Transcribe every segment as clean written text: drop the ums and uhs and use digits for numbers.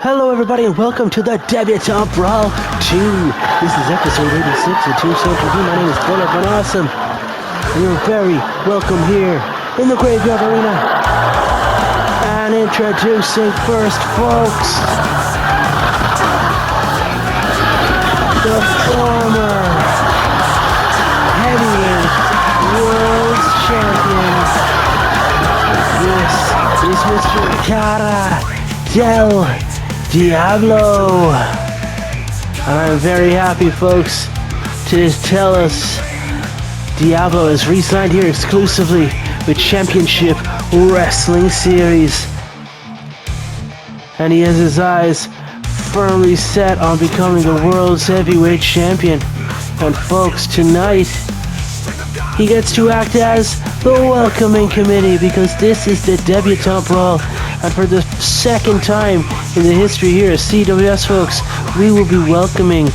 Hello everybody and welcome to the Debutante Brawl 2. This is episode 86 of Tombstone Tv. My name is Bullet Van Awesome. And you're very welcome here in the Graveyard Arena. And introducing first, folks, the former heavyweight world champion. This is Mr. Cara del Diablo, and I'm very happy, folks, to tell us Diablo is re-signed here exclusively with Championship Wrestling Series, and he has his eyes firmly set on becoming the world's heavyweight champion. And folks, tonight he gets to act as the welcoming committee, because this is the Debutante Brawl, and for the second time in the history here at CWS, folks, we will be welcoming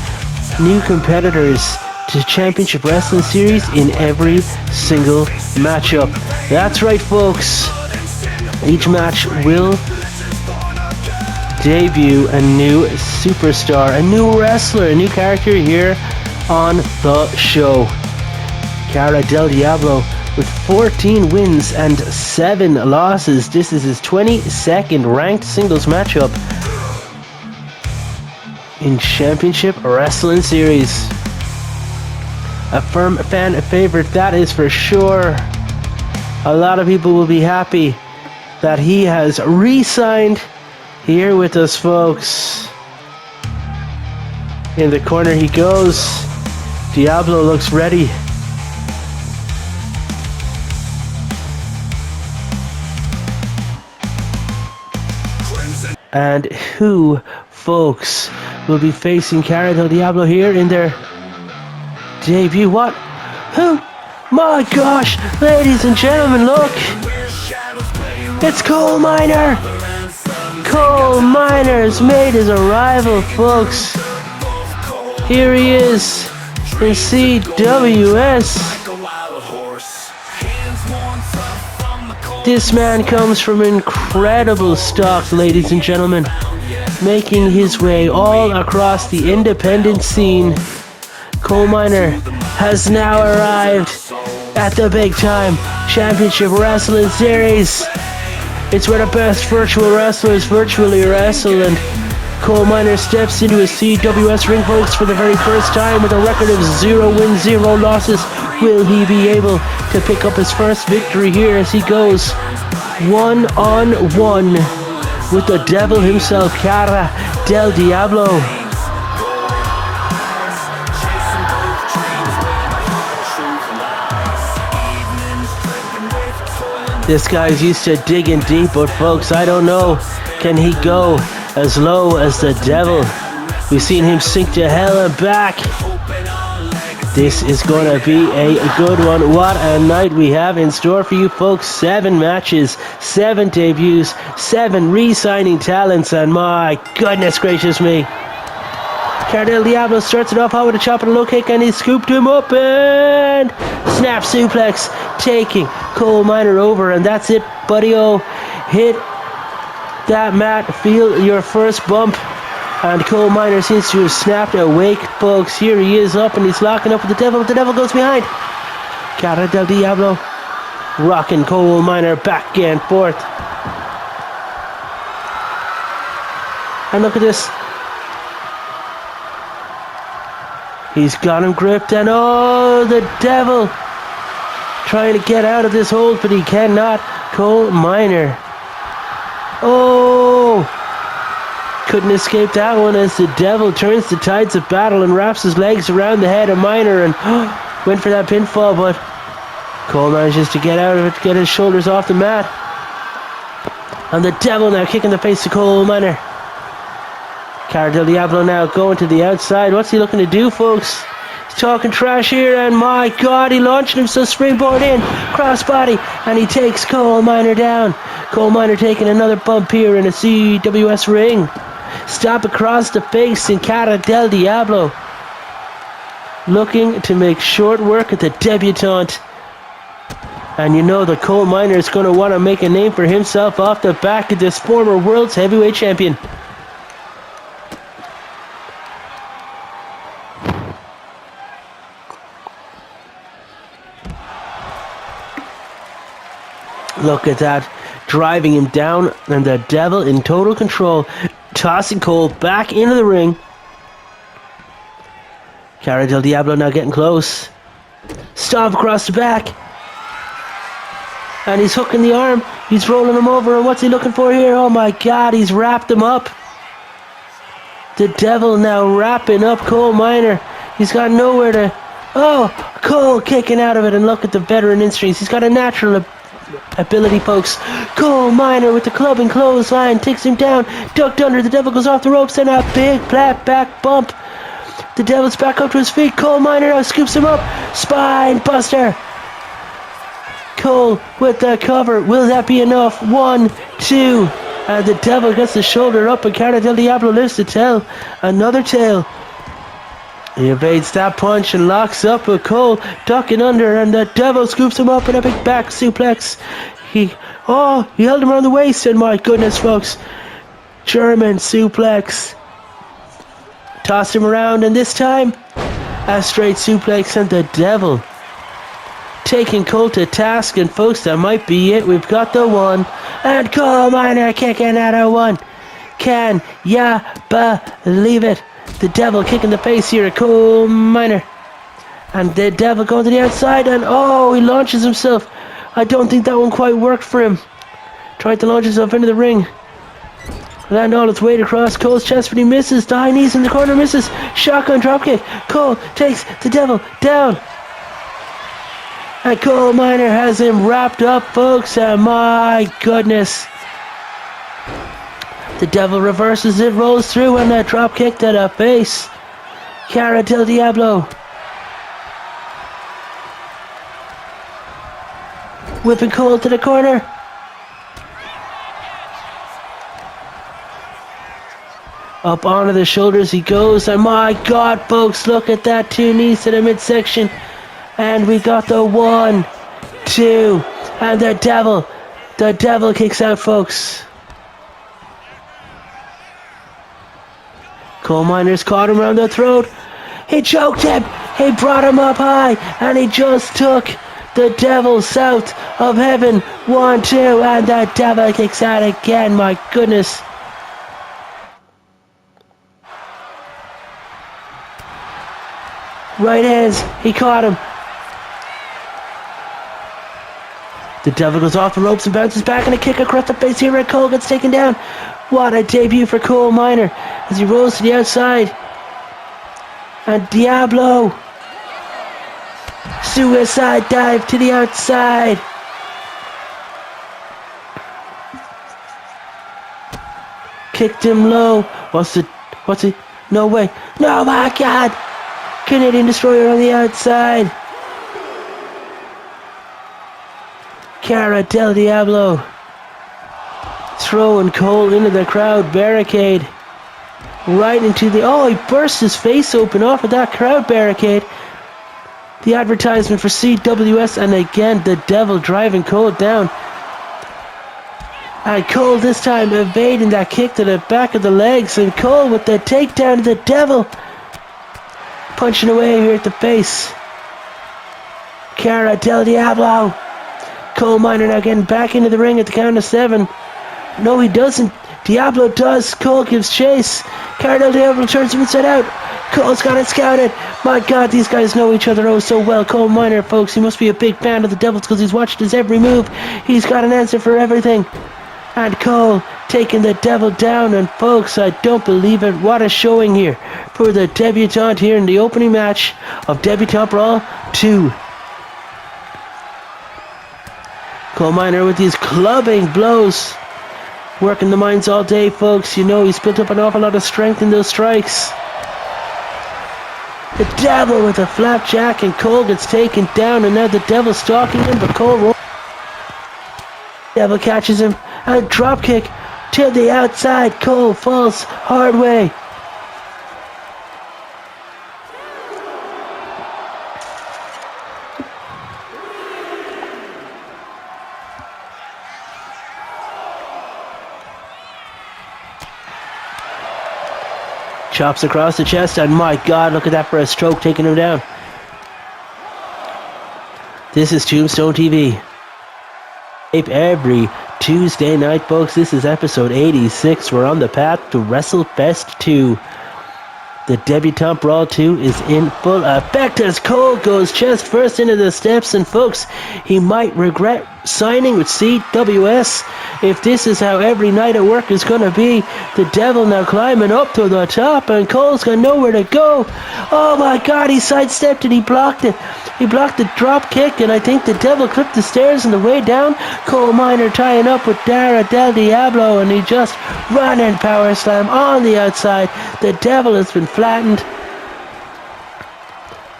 new competitors to Championship Wrestling Series in every single matchup. That's right, folks. Each match will debut a new superstar, a new wrestler, a new character here on the show. Cara del Diablo with 14 wins and 7 losses. This is his 22nd ranked singles matchup in Championship Wrestling Series. A firm fan favorite, that is for sure. A lot of people will be happy that he has re-signed here with us, folks. In the corner he goes. Diablo looks ready. And who, folks, will be facing Cara del Diablo here in their debut? What? Who? My gosh, ladies and gentlemen, look! It's Coal Miner! Coal Miner's made his arrival, folks. Here he is in CWS. This man comes from incredible stock, ladies and gentlemen, making his way all across the independent scene. Coal Miner has now arrived at the big time Championship Wrestling Series. It's where the best virtual wrestlers virtually wrestle, and Coal Miner steps into a CWS ring, folks, for the very first time with a record of 0 wins, 0 losses. Will he be able to pick up his first victory here as he goes one-on-one with the devil himself, Cara del Diablo? This guy's used to digging deep, but folks, I don't know, can he go as low as the devil? We've seen him sink to hell and back. This is going to be a good one. What a night we have in store for you, folks. 7 matches, 7 debuts, 7 re-signing talents, and my goodness gracious me. Cara del Diablo starts it off hot with a chop and a low kick, and he scooped him up and snap suplex, taking Coal Miner over, and that's it, buddy-o. Hit that mat, feel your first bump. And Coal Miner seems to have snapped awake, folks. Here he is up, and he's locking up with the devil, but the devil goes behind. Cara del Diablo rocking Coal Miner back and forth. And look at this. He's got him gripped, and oh, the devil trying to get out of this hold, but he cannot. Coal Miner. Oh! Couldn't escape that one as the devil turns the tides of battle and wraps his legs around the head of Miner and went for that pinfall, but Cole manages to get out of it, to get his shoulders off the mat. And the devil now kicking the face to Coal Miner. Cara del Diablo now going to the outside. What's he looking to do, folks? He's talking trash here, and my God, he launched himself springboard in, crossbody, and he takes Coal Miner down. Coal Miner taking another bump here in a CWS ring. Stop across the face in Cara del Diablo, looking to make short work of the debutante. And you know the Coal Miner is going to want to make a name for himself off the back of this former world's heavyweight champion. Look at that. Driving him down, and the Devil in total control. Tossing Cole back into the ring. Cara del Diablo now getting close. Stomp across the back. And he's hooking the arm. He's rolling him over. And what's he looking for here? Oh my God, he's wrapped him up. The Devil now wrapping up Cole Minor. He's got nowhere to... Oh, Cole kicking out of it. And look at the veteran instincts. He's got a natural ability, folks. Cole Minor with the club and clothesline. Takes him down. Ducked under. The Devil goes off the ropes. And a big flat back bump. The Devil's back up to his feet. Cole Minor now scoops him up. Spine buster. Cole with the cover. Will that be enough? 1, 2. And the Devil gets the shoulder up, and Cara del Diablo lifts the tail. Another tail. He evades that punch and locks up with Cole, ducking under, and the Devil scoops him up in a big back suplex. He held him around the waist, and my goodness, folks. German suplex. Tossed him around, and this time, a straight suplex, and the Devil taking Cole to task, and folks, that might be it. We've got the one, and Cole Minor kicking out of one. Can ya believe it? The Devil kicking the face here at Cole Minor, and the Devil going to the outside, and he launches himself. I don't think that one quite worked for him. Tried to launch himself into the ring. Land all its weight across Cole's chest, but he misses. The high knees in the corner misses. Shotgun dropkick. Cole takes the Devil down. And Cole Minor has him wrapped up, folks, and my goodness. The Devil reverses it, rolls through, and a dropkick to the face. Cara del Diablo. Whipping Cole to the corner. Up onto the shoulders he goes, and my God, folks, look at that. 2 knees to the midsection. And we got the 1, 2, and the Devil kicks out, folks. Cole Minor's caught him around the throat. He choked him. He brought him up high, and he just took the Devil south of heaven. 1, 2, and the Devil kicks out again. My goodness. Right hands. He caught him. The Devil goes off the ropes and bounces back, and a kick across the face here. Red Cole gets taken down. What a debut for Cole Minor as he rolls to the outside. And Diablo. Suicide dive to the outside. Kicked him low. What's it? No way. No, my God. Canadian Destroyer on the outside. Cara del Diablo throwing Cole into the crowd barricade. Right into the... he burst his face open off of that crowd barricade. The advertisement for CWS, and again the Devil driving Cole down. And Cole this time evading that kick to the back of the legs, and Cole with the takedown to the Devil. Punching away here at the face. Cara del Diablo. Cole Minor now getting back into the ring at the count of 7. No, he doesn't. Diablo does. Cole gives chase. Cara del Diablo turns him inside out. Cole's got it scouted. My God, these guys know each other so well. Cole Minor, folks, he must be a big fan of the Devils because he's watched his every move. He's got an answer for everything. And Cole taking the Devil down. And folks, I don't believe it. What a showing here for the Debutante here in the opening match of Debutante Brawl 2. Cole Minor with these clubbing blows. Working the mines all day, folks. You know he's built up an awful lot of strength in those strikes. The Devil with a flapjack, and Cole gets taken down, and now the Devil's stalking him, but Cole rolls. Devil catches him, and a drop kick to the outside. Cole falls hard way. Chops across the chest, and my God, look at that for a stroke, taking him down. This is Tombstone TV. Every Tuesday night, folks. This is episode 86. We're on the path to Wrestlefest 2. The Debutante Brawl 2 is in full effect as Cole goes chest first into the steps, and folks, he might regret signing with CWS if this is how every night at work is going to be. The Devil now climbing up to the top, and Cole's got nowhere to go. Oh my god, he sidestepped and he blocked it. He blocked the drop kick, and I think the Devil clipped the stairs on the way down. Coal Miner tying up with Dara Del Diablo, and he just ran and power slam on the outside. The Devil has been flattened.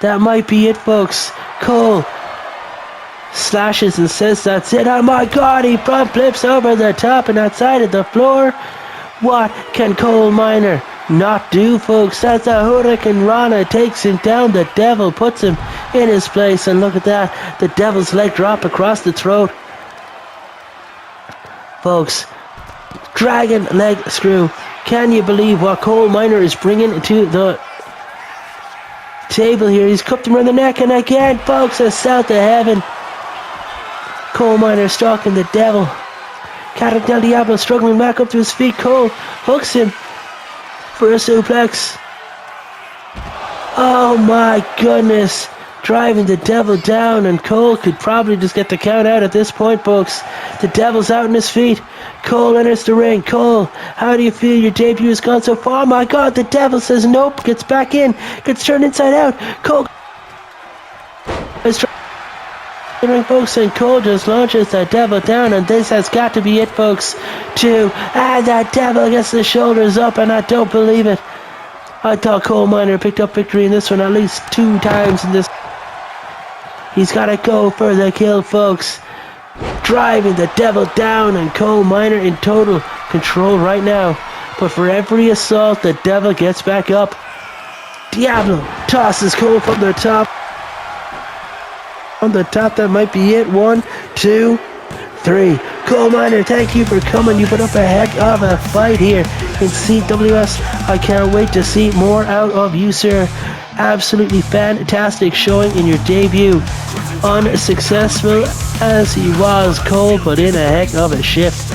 That might be it, folks. Cole slashes and says that's it. Oh my god, he front flips over the top and outside of the floor. What can Coal Miner not do, folks? That's a Hurricane Rana, takes him down. The Devil puts him in his place, and look at that, the Devil's leg drop across the throat. Folks, Dragon leg screw. Can you believe what Coal Miner is bringing to the table here? He's cupped him around the neck, and again, folks, a south of heaven. Coal Miner stalking the Devil. Cat Del Diablo struggling back up to his feet. Cole hooks him for a suplex. Oh my goodness. Driving the Devil down, and Cole could probably just get the count out at this point, folks. The Devil's out on his feet. Cole enters the ring. Cole, how do you feel? Your debut has gone so far. Oh my god, the Devil says nope, gets back in, gets turned inside out. Cole is trying to ring, folks, and Cole just launches the Devil down, and this has got to be it, folks. 2, and that Devil gets the shoulders up, and I don't believe it. I thought Coal Miner picked up victory in this one at least 2 times in this. He's got to go for the kill, folks. Driving the Devil down, and Coal Miner in total control right now. But for every assault, the Devil gets back up. Diablo tosses Cole from the top. On the top, that might be it. 1, 2, 3. Coal Miner, thank you for coming. You put up a heck of a fight here in CWS. I can't wait to see more out of you, sir. Absolutely fantastic showing in your debut. Unsuccessful as he was, Cole put in a heck of a shift.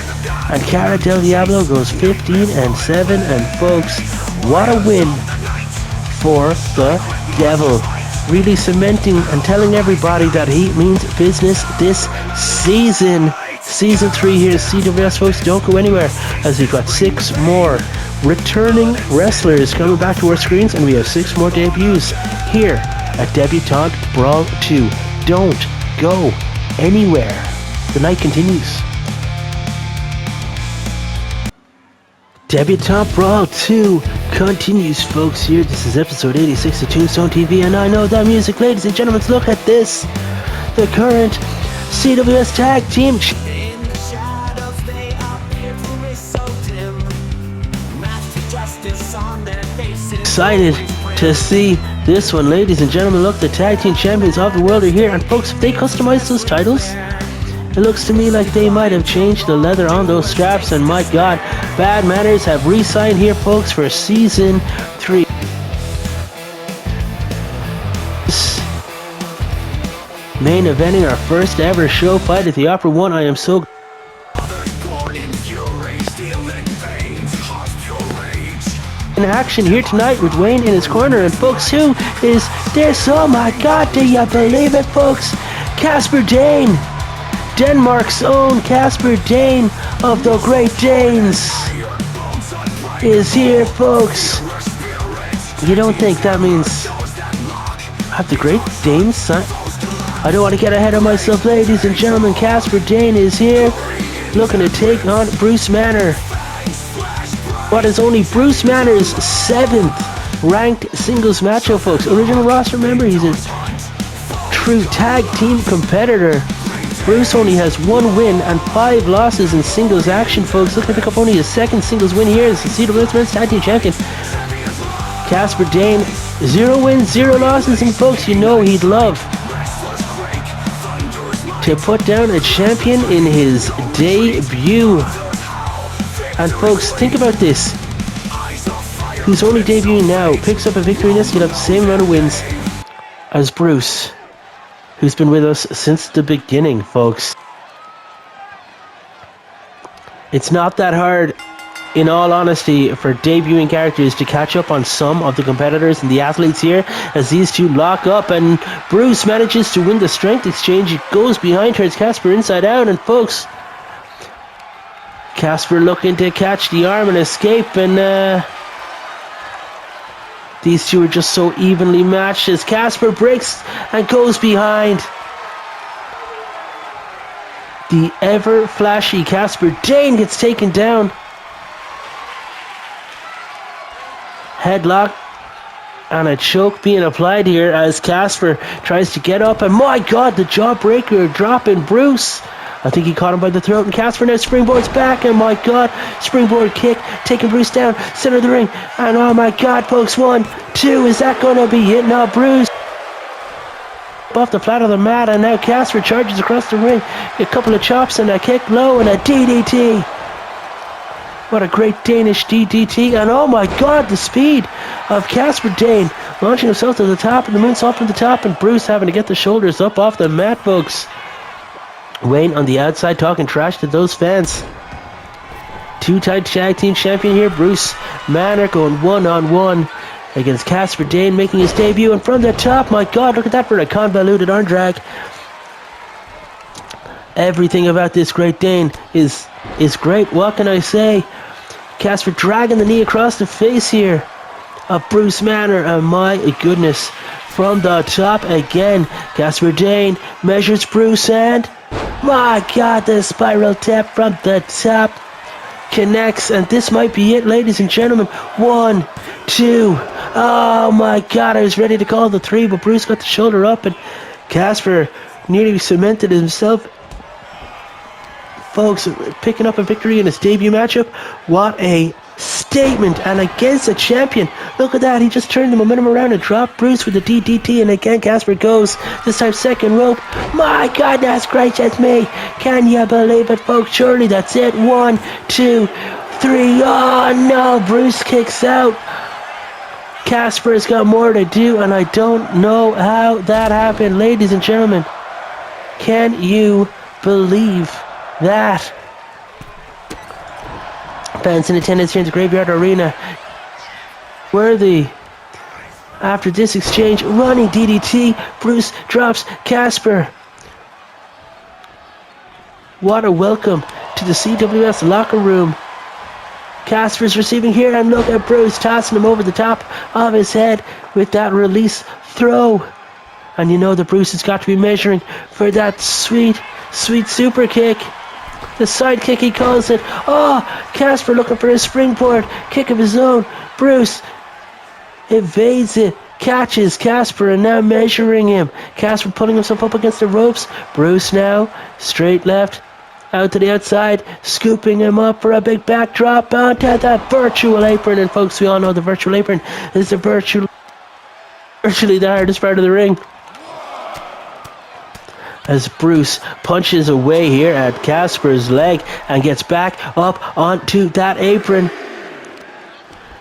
And Cara Del Diablo goes 15-7, and folks, what a win for the Devil. Really cementing and telling everybody that he means business this season. Season 3 here at CWS, folks. Don't go anywhere, as we've got 6 more returning wrestlers coming back to our screens, and we have 6 more debuts here at Debutante Brawl 2. Don't go anywhere. The night continues. Debutante Brawl 2 continues, folks, here. This is episode 86 of Tombstone TV, and I know that music, ladies and gentlemen. Look at this. The current CWS Tag Team excited to see this one, ladies and gentlemen. Look, the Tag Team Champions of the World are here, and folks, if they customize those titles, it looks to me like they might have changed the leather on those straps, and my god, Bad Manners have re-signed here, folks, for season 3. Main eventing our first ever show fight at the Opera 1. I am so in action here tonight with Wayne in his corner, and folks, who is this? Oh my god, do you believe it, folks? Casper Dane, Denmark's own Casper Dane of the Great Danes is here, folks. You don't think that means have the Great Danes sign? I don't want to get ahead of myself, ladies and gentlemen. Casper Dane is here, looking to take on Bruce Manor. What is only Bruce Manor's 7th ranked singles matchup, folks. Original roster member, he's a true tag team competitor. Bruce only has 1 win and 5 losses in singles action, folks. Looking to pick up only his 2nd singles win here as the CWS Men's Tag Team Champion. Casper Dane, 0 wins, 0 losses, and folks, you know he'd love to put down a champion in his debut. And folks, think about this. Who's only debuting now picks up a victory in this, he'll have the same amount of wins as Bruce, who's been with us since the beginning, folks. It's not that hard, in all honesty, for debuting characters to catch up on some of the competitors and the athletes here, as these two lock up and Bruce manages to win the strength exchange. It goes behind, turns Casper inside out, and folks, Casper looking to catch the arm and escape, and these two are just so evenly matched as Casper breaks and goes behind. The ever flashy Casper Dane gets taken down. Headlock and a choke being applied here as Casper tries to get up, and my god, the jawbreaker dropping Bruce. I think he caught him by the throat, and Casper now springboards back, and my god, springboard kick taking Bruce down center of the ring, and oh my god folks, 1, 2, is that gonna be it? No, Bruce off the flat of the mat, and now Casper charges across the ring, a couple of chops and a kick low and a DDT. What a great Danish DDT, and oh my god, the speed of Casper Dane, launching himself to the top, and the moonsault from the top, and Bruce having to get the shoulders up off the mat, folks. Wayne on the outside talking trash to those fans. Two-time tag team champion here, Bruce Manor going one-on-one against Casper Dane, making his debut, and from the top, my god, look at that for a convoluted arm drag. Everything about this great Dane is great, what can I say? Casper dragging the knee across the face here of Bruce Manor, and my goodness, from the top again, Casper Dane measures Bruce, and my god, the spiral tap from the top connects, and this might be it, ladies and gentlemen. 1, 2, oh my god, I was ready to call the 3, but Bruce got the shoulder up, and Casper nearly cemented himself, folks, picking up a victory in his debut matchup. What a statement, and against a champion. Look at that, he just turned the momentum around and dropped Bruce with the DDT, and again Casper goes, this time second rope. My god, that's gracious me, can you believe it folks? Surely that's it. 1, 2, 3, oh no, Bruce kicks out. Casper has got more to do, and I don't know how that happened, ladies and gentlemen. Can you believe that? Fans in attendance here in the Graveyard Arena. Worthy. After this exchange, running DDT, Bruce drops Casper. What a welcome to the CWS locker room. Casper's receiving here, and look at Bruce tossing him over the top of his head with that release throw. And you know that Bruce has got to be measuring for that sweet, sweet super kick. The side kick, he calls it. Oh, Casper looking for a springboard kick of his own. Bruce evades it, catches Casper, and now measuring him. Casper pulling himself up against the ropes. Bruce now straight left, out to the outside, scooping him up for a big backdrop onto that virtual apron. And folks, we all know the virtual apron is the virtually the hardest part of the ring. As Bruce punches away here at Casper's leg and gets back up onto that apron.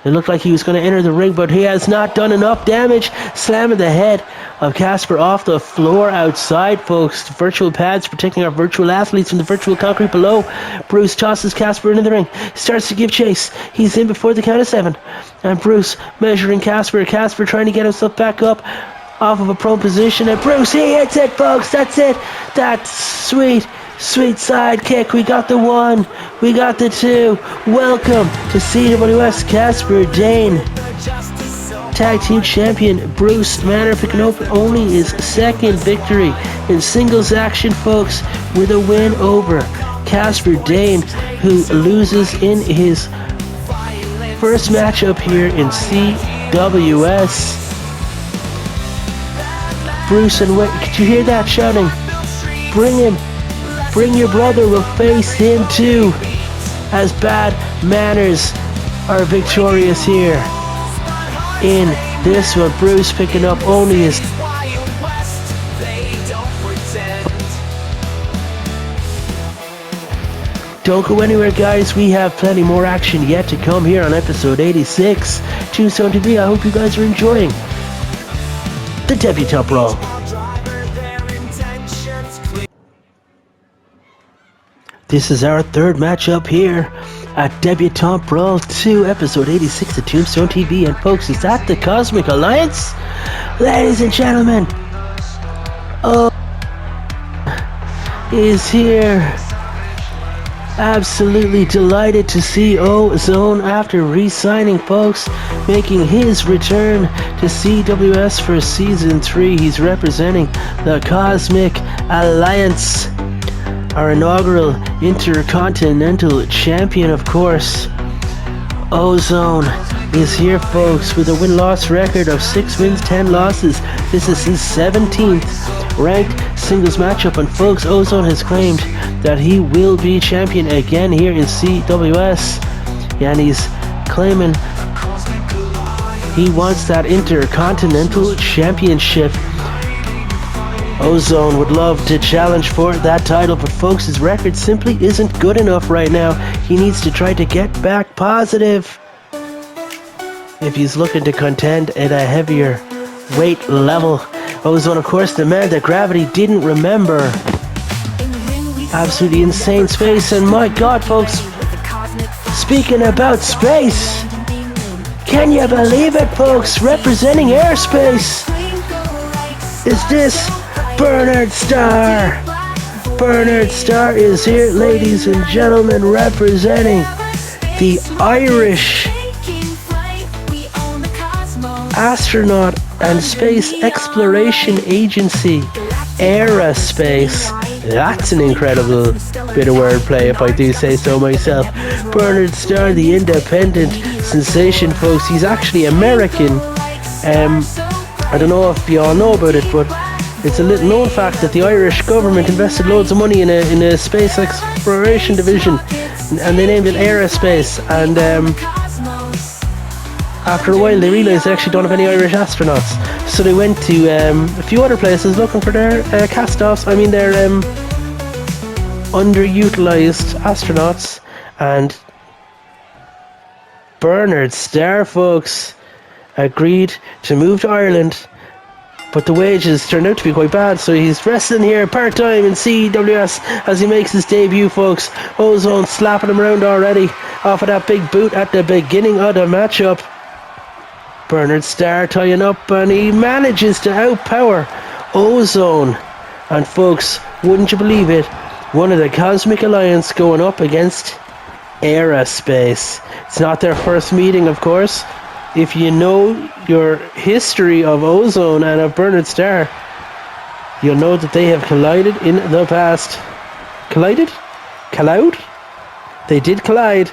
It looked like he was going to enter the ring, but he has not done enough damage. Slamming the head of Casper off the floor outside, folks. Virtual pads protecting our virtual athletes from the virtual concrete below. Bruce tosses Casper into the ring. Starts to give chase. He's in before the count of 7. And Bruce measuring Casper. Casper trying to get himself back up off of a prone position, and Bruce, he hits it, folks. That's it. That sweet, sweet side kick. We got the 1, we got the 2. Welcome to CWS. Casper Dane, tag team champion. Bruce Manor picking up only his second victory in singles action, folks, with a win over Casper Dane, who loses in his first matchup here in CWS. Bruce and Wayne, could you hear that shouting? Bring him, bring your brother, we'll face him too. As Bad Manners are victorious here in this one. Bruce picking up only his... Don't go anywhere, guys. We have plenty more action yet to come here on episode 86. Tombstone TV, I hope you guys are enjoying the Debutante Brawl. This is our third matchup here at Debutante Brawl 2, episode 86 of Tombstone TV. And folks, is that the Cosmic Alliance? Ladies and gentlemen, is here. Absolutely delighted to see Ozone after re-signing, folks, making his return to CWS for Season 3. He's representing the Cosmic Alliance, our inaugural Intercontinental Champion, of course. Ozone is here, folks, with a win-loss record of 6 wins, 10 losses. This is his 17th ranked singles matchup, and folks, Ozone has claimed that he will be champion again here in CWS, and he's claiming he wants that Intercontinental Championship. Ozone would love to challenge for that title, but folks, his record simply isn't good enough right now. He needs to try to get back positive if he's looking to contend at a heavier weight level. Ozone, of course, the man that gravity didn't remember. Absolutely insane space, and my god, folks, speaking about space, can you believe it, folks? Representing airspace is this Bernard Starr. Bernard Starr is here, ladies and gentlemen, representing the Irish astronaut and space exploration agency, Aerospace. That's an incredible bit of wordplay, if I do say so myself. Bernard Starr, the independent sensation, folks. He's actually American. I don't know if you all know about it, but it's a little known fact that the Irish government invested loads of money in a space exploration division, and they named it Aerospace. And after a while, they realised they actually don't have any Irish astronauts, so they went to a few other places looking for their cast-offs. Their underutilised astronauts, and Bernard Starr, folks, agreed to move to Ireland, but the wages turned out to be quite bad, so he's wrestling here part-time in CWS as he makes his debut, folks. Ozone slapping him around already off of that big boot at the beginning of the matchup. Bernard Starr tying up, and he manages to outpower Ozone. And folks, wouldn't you believe it, one of the Cosmic Alliance going up against Aerospace. It's not their first meeting, of course. If you know your history of Ozone and of Bernard Starr, you'll know that they have collided in the past. Collided? Collide? They did collide.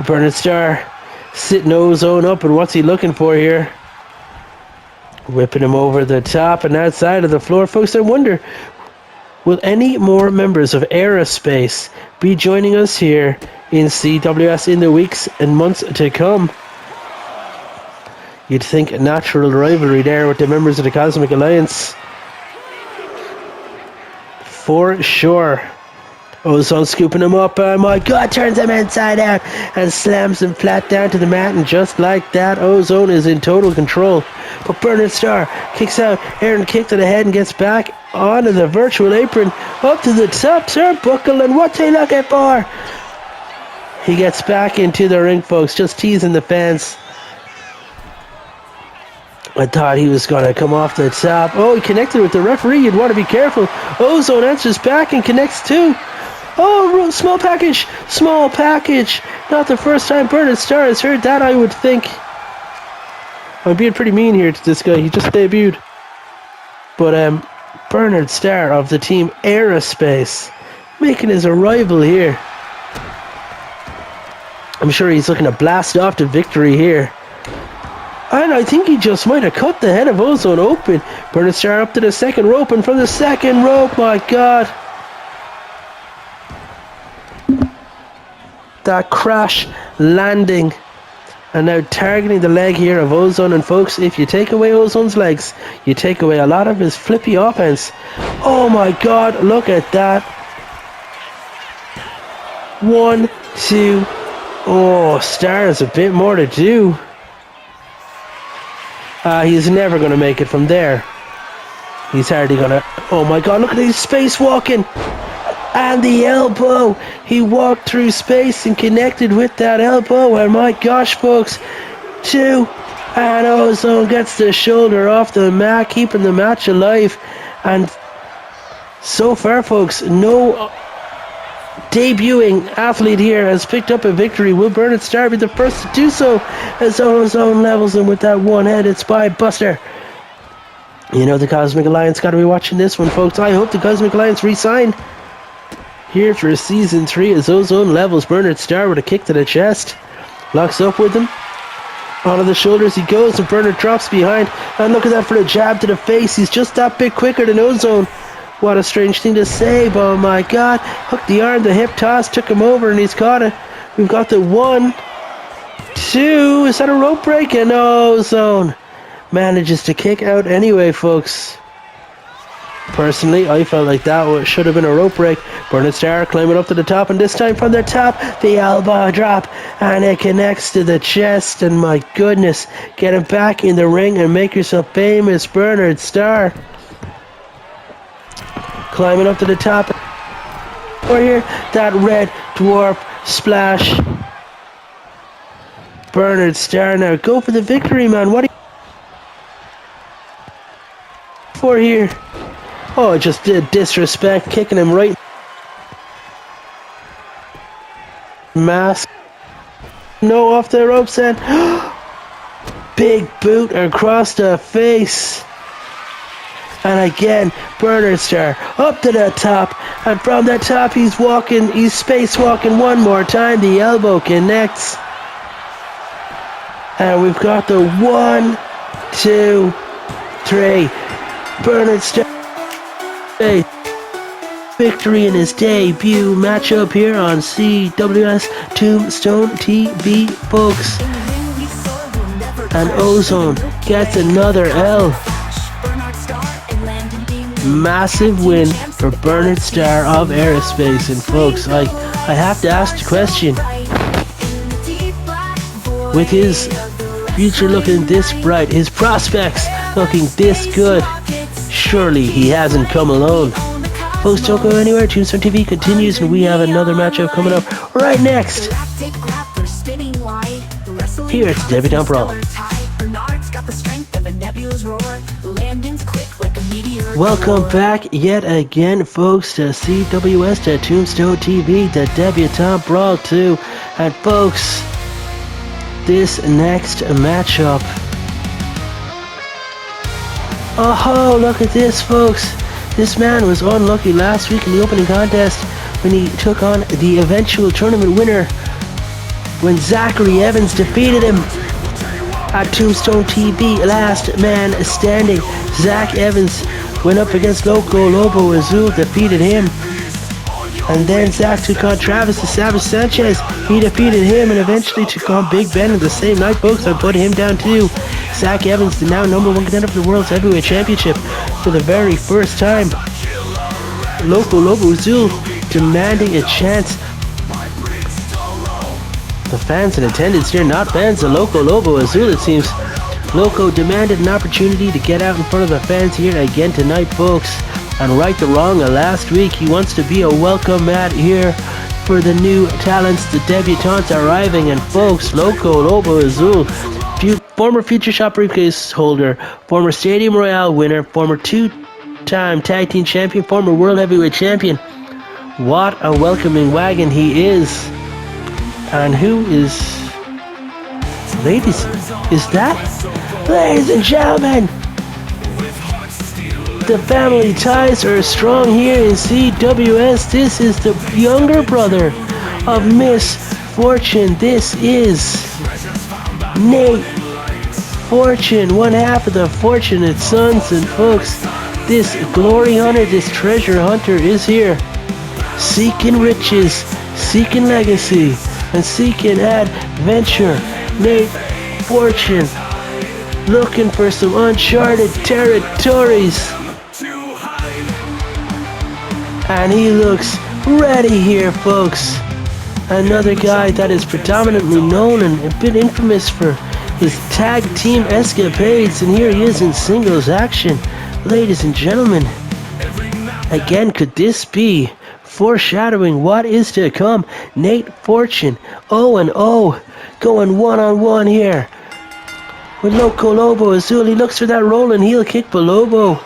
Bernard Starr sitting Ozone up, and what's he looking for here? Whipping him over the top and outside of the floor. Folks, I wonder, will any more members of Aerospace be joining us here in CWS in the weeks and months to come? You'd think a natural rivalry there with the members of the Cosmic Alliance, for sure. Ozone scooping him up, my god, turns him inside out and slams him flat down to the mat, and just like that, Ozone is in total control. But Bernard Starr kicks out, Aaron kick to the head, and gets back onto the virtual apron, up to the top turnbuckle, and what's he looking for? He gets back into the ring, folks, just teasing the fans. I thought he was going to come off the top. Oh, he connected with the referee. You'd want to be careful. Ozone answers back and connects too. Oh, small package. Small package. Not the first time Bernard Starr has heard that, I would think. I'm being pretty mean here to this guy. He just debuted. But Bernard Starr of the team Aerospace making his arrival here. I'm sure he's looking to blast off to victory here. And I think he just might have cut the head of Ozone open. Bernard Starr up to the second rope, and from the second rope, my god. That crash landing. And now targeting the leg here of Ozone. And folks, if you take away Ozone's legs, you take away a lot of his flippy offense. Oh my god, look at that. 1, 2. Oh, Starr has a bit more to do. He's never going to make it from there. He's hardly going to... Oh my god, look at his spacewalking. And the elbow. He walked through space and connected with that elbow. And my gosh, folks. 2. And Ozone gets the shoulder off the mat, keeping the match alive. And so far, folks, no debuting athlete here has picked up a victory. Will Bernard Starr be the first to do so as Ozone levels him with that one-headed spy buster? You know the Cosmic Alliance got to be watching this one, folks. I hope the Cosmic Alliance re-sign here for Season 3 as Ozone levels Bernard Starr with a kick to the chest. Locks up with him. Onto the shoulders he goes and Bernard drops behind. And look at that for a jab to the face. He's just that bit quicker than Ozone. What a strange thing to say, but oh my god. Hooked the arm, the hip toss, took him over and he's caught it. We've got the 1, 2. Is that a rope break? And Ozone manages to kick out anyway, folks. Personally, I felt like that should have been a rope break. Bernard Starr climbing up to the top, and this time from the top, the elbow drop, and it connects to the chest, and my goodness, get him back in the ring and make yourself famous, Bernard Starr. Climbing up to the top. Over here, that red dwarf splash. Bernard Starr now, go for the victory, man. What are you for here? Oh, just did disrespect, kicking him right. Mask. No, off the ropes and big boot across the face. And again, Bernard Starr up to the top. And from the top, he's spacewalking one more time. The elbow connects. And we've got the 1, 2, 3. Bernard Starr. Victory in his debut matchup here on CWS Tombstone TV, folks. And Ozone gets another L. Massive win for Bernard Starr of Aerospace. And folks, I have to ask the question, with his future looking this bright, his prospects looking this good, surely he hasn't come alone. Folks, don't go anywhere. Tombstone TV continues, and we have another matchup coming up right next. Here it's Debutante Brawl. Welcome back yet again, folks, to CWS, to Tombstone TV, the Debutante Brawl 2. And folks, this next matchup. Oh, look at this, folks. This man was unlucky last week in the opening contest when he took on the eventual tournament winner when Zachary Evans defeated him at Tombstone TV. Last man standing. Zach Evans went up against Loco Lobo Azul, defeated him. And then Zach took on Travis the Savage Sanchez. He defeated him and eventually took on Big Ben in the same night, folks. I put him down too. Zach Evans, the now #1 contender for the World's Heavyweight Championship for the very first time. Loco Lobo Azul demanding a chance. The fans in attendance here, not fans of Loco Lobo Azul, it seems. Loco demanded an opportunity to get out in front of the fans here again tonight, folks, and right the wrong of last week. He wants to be a welcome mat here for the new talents, the debutantes arriving. And folks, Loco Lobo Azul, former Future Shop briefcase holder, former Stadium Royale winner, former 2-time tag team champion, former World Heavyweight champion. What a welcoming wagon he is. And who is... Ladies and gentlemen, the family ties are strong here in CWS. This is the younger brother of Miss Fortune. This is Nate Fortune, one half of the Fortunate Sons. And folks, this glory hunter, this treasure hunter is here, seeking riches, seeking legacy, and seeking adventure. Nate Fortune, looking for some uncharted territories. And he looks ready here, folks. Another guy that is predominantly known and a bit infamous for his tag team escapades. And here he is in singles action. Ladies and gentlemen, again, could this be foreshadowing what is to come. Nate Fortune, 0-0, going one-on-one here with Loco Lobo Azul. He looks for that rolling heel kick, but Lobo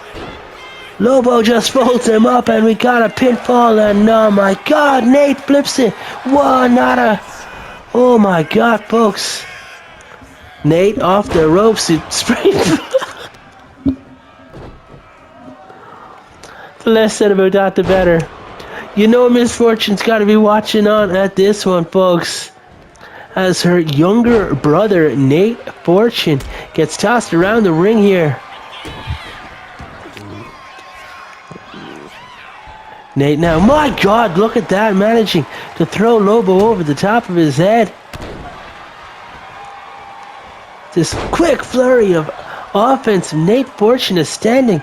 just folds him up, and we got a pinfall, and oh my god, Nate flips it. Oh my god, folks. Nate off the ropes, he sprayed. The less said about that, the better. You know Miss Fortune's got to be watching on at this one, folks, as her younger brother, Nate Fortune, gets tossed around the ring here. Nate now, my god, look at that, managing to throw Lobo over the top of his head. This quick flurry of offense, Nate Fortune is standing.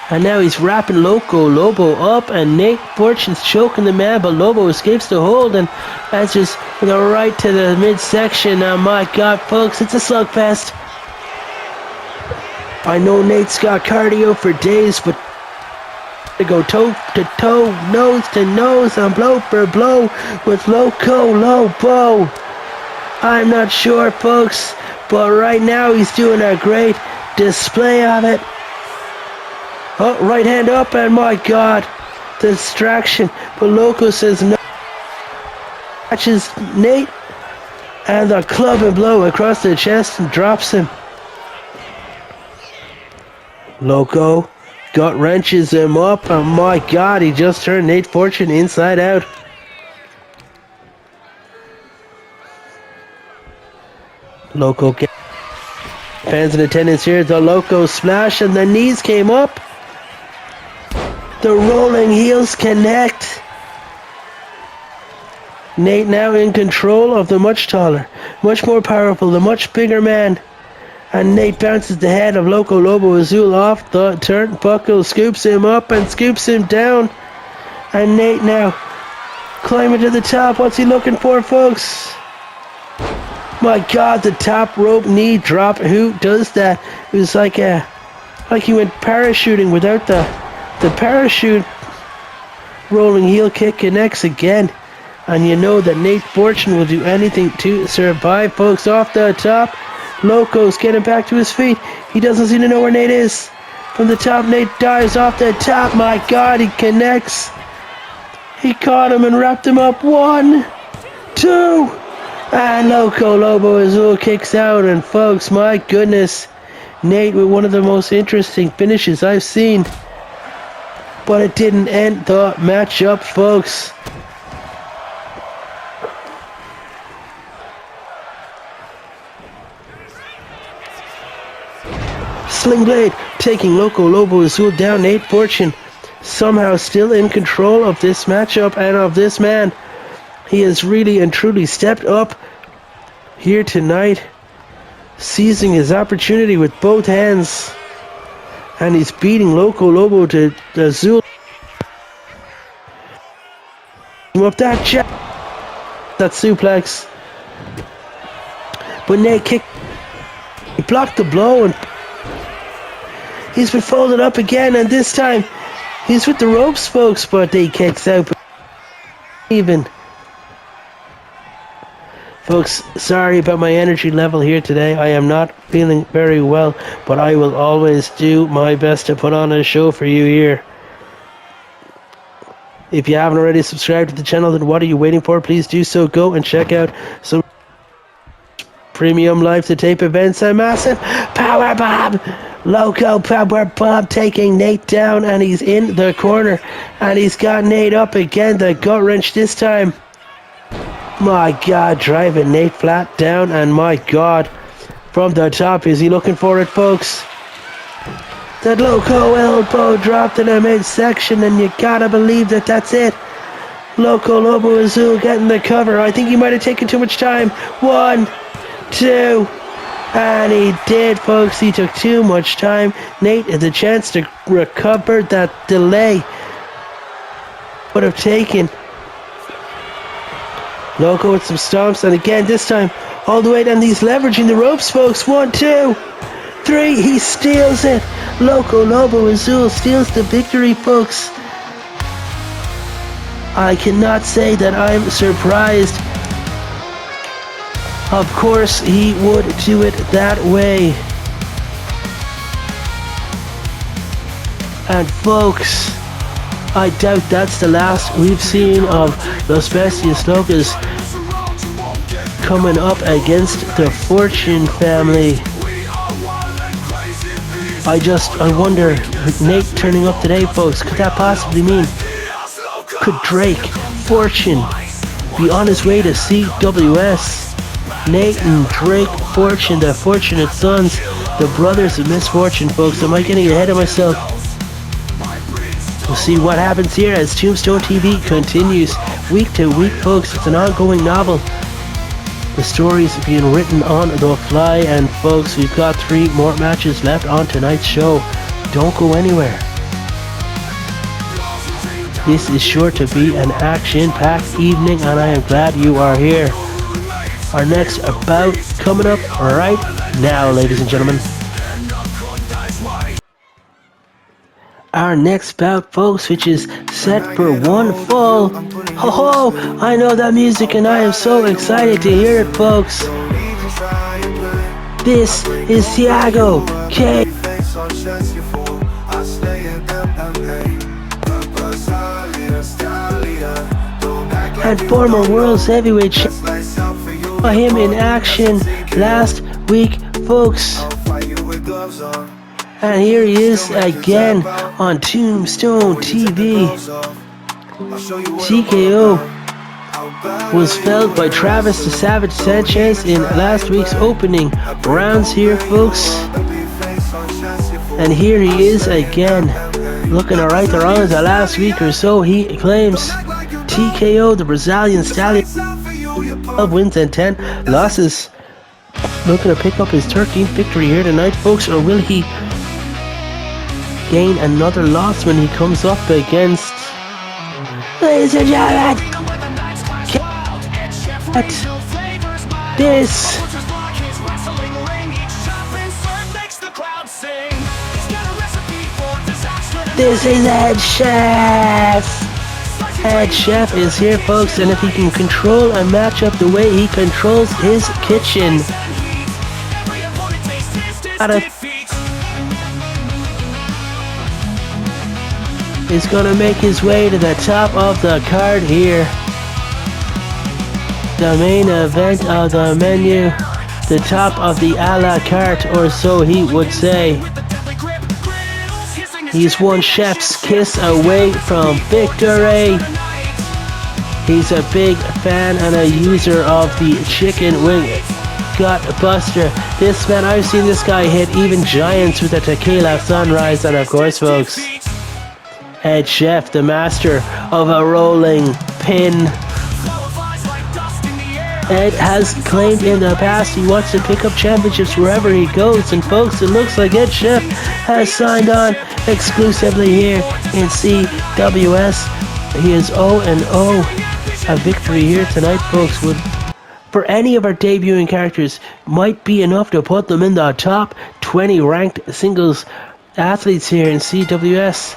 And now he's wrapping Lobo up, and Nate Fortune's choking the man, but Lobo escapes the hold, and that's just go right to the midsection. Now, my god, folks, it's a slugfest. I know Nate's got cardio for days, but to go toe to toe, nose to nose, and blow for blow with Loco Lobo. I'm not sure, folks, but right now he's doing a great display of it. Oh, right hand up, and my god, distraction. But Loco says no. Catches Nate, and the club and blow across the chest and drops him. Loco gut wrenches him up, and my god, he just turned Nate Fortune inside out. Loco fans in attendance here. The Loco splash, and the knees came up. The rolling heels connect. Nate now in control of the much taller, much more powerful, the much bigger man. And Nate bounces the head of Loco Lobo Azul off the turnbuckle, scoops him up and scoops him down. And Nate now climbing to the top. What's he looking for, folks? My god, the top rope knee drop. Who does that? It was like he went parachuting without the parachute. Rolling heel kick connects again. And you know that Nate Fortune will do anything to survive, folks. Off the top, Loco's getting back to his feet. He doesn't seem to know where Nate is. From the top, Nate dives off the top. My god, he connects. He caught him and wrapped him up. 1, 2, and Loco Lobo Azul kicks out. And folks, my goodness, Nate with one of the most interesting finishes I've seen. But it didn't end the matchup, folks. Sling Blade taking Loco Lobo Azul down. Nate Fortune somehow still in control of this matchup and of this man. He has really and truly stepped up here tonight, seizing his opportunity with both hands. And he's beating Loco Lobo to Azul. Up that jab, that suplex. But Nate kicked. He blocked the blow, and he's been folded up again, and this time he's with the ropes, folks, but he kicks out. Even. Folks, sorry about my energy level here today. I am not feeling very well, but I will always do my best to put on a show for you here. If you haven't already subscribed to the channel, then what are you waiting for? Please do so. Go and check out some premium live to tape events. A massive power bomb. Loco power bomb taking Nate down, and he's in the corner, and he's got Nate up again. The gut wrench this time. My god, driving Nate flat down, and my god, from the top, is he looking for it, folks? That Loco elbow dropped in the midsection, and you gotta believe that that's it. Loco Lobo Azul getting the cover. I think he might have taken too much time. 1, 2, and he did, folks. He took too much time. Nate had the chance to recover that delay. Would have taken. Loco with some stomps, and again, this time, all the way down. He's leveraging the ropes, folks. 1, 2, 3. He steals it. Loco Lobo Azul steals the victory, folks. I cannot say that I'm surprised. Of course he would do it that way. And folks, I doubt that's the last we've seen of Los Bestias Locas coming up against the Fortune family. I wonder, with Nate turning up today, folks, could that possibly mean, could Drake, Fortune, be on his way to CWS? Nate and Drake, Fortune, the Fortunate Sons, the brothers of misfortune, folks. Am I getting ahead of myself? We'll see what happens here as Tombstone TV continues week to week, folks. It's an ongoing novel. The story's being written on the fly, and folks, we've got 3 more matches left on tonight's show. Don't go anywhere. This is sure to be an action-packed evening, and I am glad you are here. Our next bout coming up right now, ladies and gentlemen. Our next bout, folks, which is set for 1 fall. Ho ho! I know that music and I am so excited to hear it, folks. This is Thiago K. And former World's Heavyweight Champion. Saw him in action last week, folks. And here he is again on Tombstone TV. TKO was felled by Travis the Savage Sanchez in last week's opening rounds here, folks. And here he is again, looking alright. They're on the last week or so. He claims TKO, the Brazilian Stallion, 12 wins and 10 losses. Looking to pick up his 13th victory here tonight, folks, or will he gain another loss when he comes up against, ladies and gentlemen, this is Ed Chef. Ed Chef is here, folks, and if he can control a matchup the way he controls his kitchen, is gonna make his way to the top of the card here. The main event of the menu, the top of the a la carte, or so he would say. He's one chef's kiss away from victory. He's a big fan and a user of the chicken wing gut buster. This man, I've seen this guy hit even giants with a tequila sunrise. And of course, folks, Ed Chef, the master of a rolling pin. Ed has claimed in the past he wants to pick up championships wherever he goes, and folks, it looks like Ed Chef has signed on exclusively here in CWS. He is 0-0. A victory here tonight, folks, would, for any of our debuting characters, might be enough to put them in the top 20 ranked singles athletes here in CWS.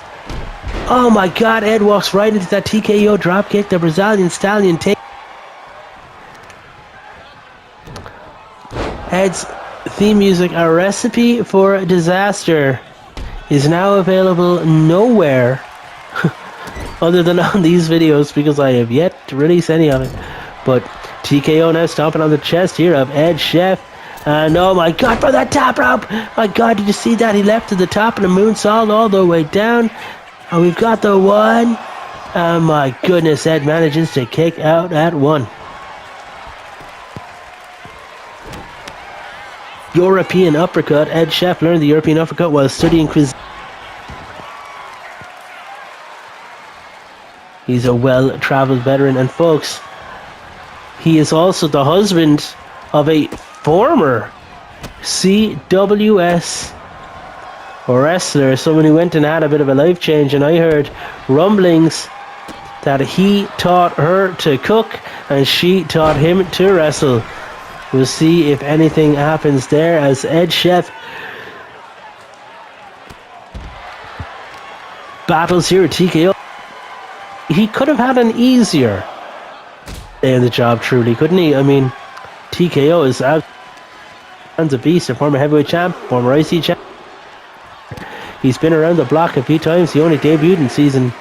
Oh my god, Ed walks right into that TKO dropkick. The Brazilian Stallion takes. Ed's theme music, A Recipe for Disaster, is now available nowhere other than on these videos, because I have yet to release any of it. But TKO now stomping on the chest here of Ed Chef. And oh my god, for that top rope! My god, did you see that? He left to the top and a moonsault all the way down. And we've got the 1. Oh my goodness, Ed manages to kick out at 1. European uppercut. Ed Chef learned the European uppercut while studying cuisine. He's a well-traveled veteran, and folks, he is also the husband of a former CWS wrestler, someone who went and had a bit of a life change, and I heard rumblings that he taught her to cook and she taught him to wrestle. We'll see if anything happens there as Ed Chef battles here at TKO. he could have had an easier day in the job, truly, couldn't he? I mean, TKO is a beast, a former heavyweight champ, former IC champ. He's been around the block a few times. He only debuted in season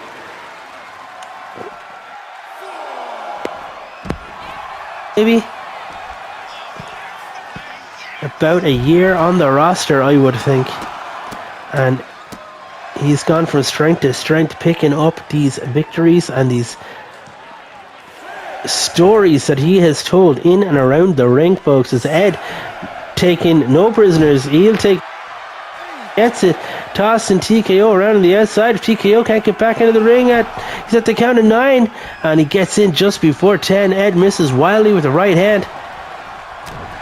maybe about a year on the roster, I would think, and he's gone from strength to strength, picking up these victories and these stories that he has told in and around the ring, folks. As Ed taking no prisoners, gets it, tossing TKO around on the outside. If TKO can't get back into the ring, he's at the count of 9, and he gets in just before 10. Ed misses wildly with the right hand,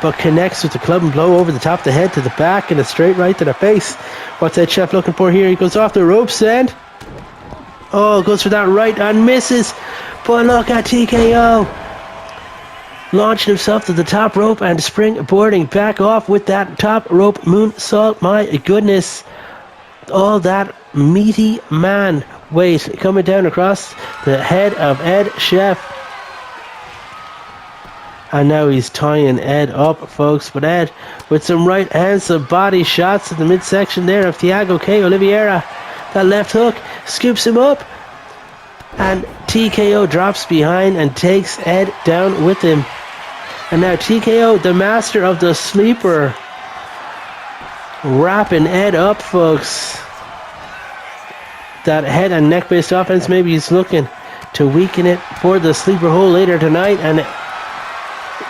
but connects with the club and blow over the top of the head to the back and a straight right to the face. What's Ed Chef looking for here? He goes off the ropes and goes for that right and misses. But look at TKO launching himself to the top rope and springboarding back off with that top rope moonsault. My goodness, all that meaty man weight coming down across the head of Ed Chef. And now he's tying Ed up, folks. But Ed with some right hands, some body shots at the midsection there of Thiago K. Oliveira. That left hook scoops him up, and TKO drops behind and takes Ed down with him. And now TKO, the master of the sleeper, wrapping Ed up, folks. That head and neck based offense, maybe he's looking to weaken it for the sleeper hole later tonight. And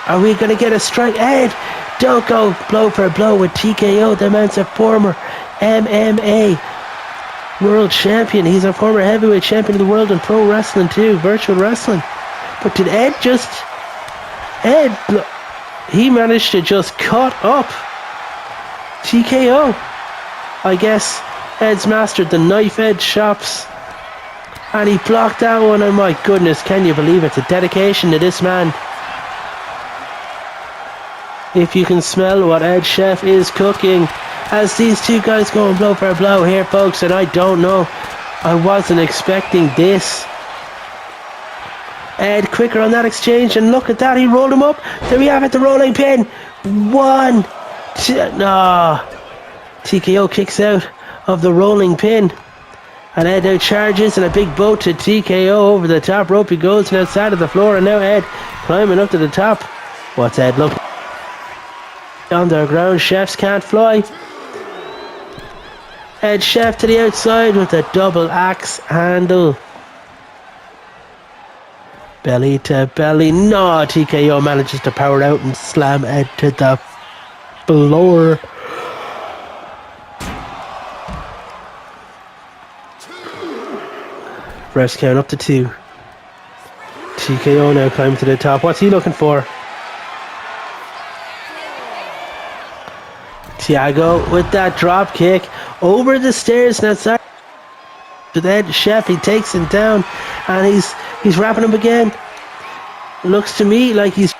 are we going to get a strike? Ed, don't go blow for blow with TKO. The man's a former MMA world champion. He's a former heavyweight champion of the world in pro wrestling too, virtual wrestling. But did he managed to just cut up TKO. I guess Ed's mastered the knife edge chops, and he blocked that one. And my goodness, can you believe it? The dedication to this man. If you can smell what Ed Chef is cooking, as these two guys go and blow for a blow here, folks, and I don't know, I wasn't expecting this. Ed quicker on that exchange, and look at that, he rolled him up. There we have it, the rolling pin. 1, 2, no. TKO kicks out of the rolling pin, and Ed now charges, and a big boat to TKO over the top rope he goes, and outside of the floor, and now Ed climbing up to the top. What's Ed looking? Underground, Chefs can't fly. Ed Chef to the outside with a double axe handle. Belly to belly. No, TKO manages to power out and slam Ed to the floor. Rest count up to 2. TKO now climbing to the top. What's he looking for? Thiago with that drop kick over the stairs and outside to Ed Chef. He takes him down, and he's wrapping him again. It looks to me like he's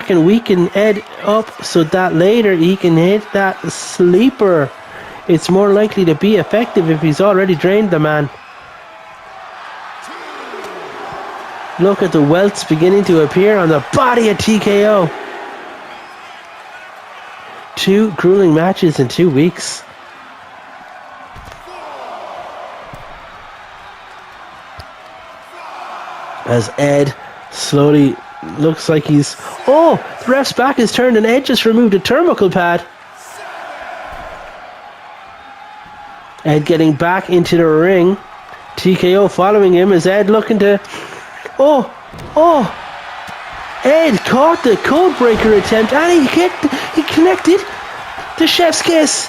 can weaken Ed up so that later he can hit that sleeper. It's more likely to be effective if he's already drained the man. Look at the welts beginning to appear on the body of TKO. 2 grueling matches in 2 weeks. As Ed slowly looks like he's... Oh, the ref's back is turned and Ed just removed a turnbuckle pad. Ed getting back into the ring. TKO following him as Ed looking to... Oh! Ed caught the code breaker attempt, and he connected the Chef's Kiss.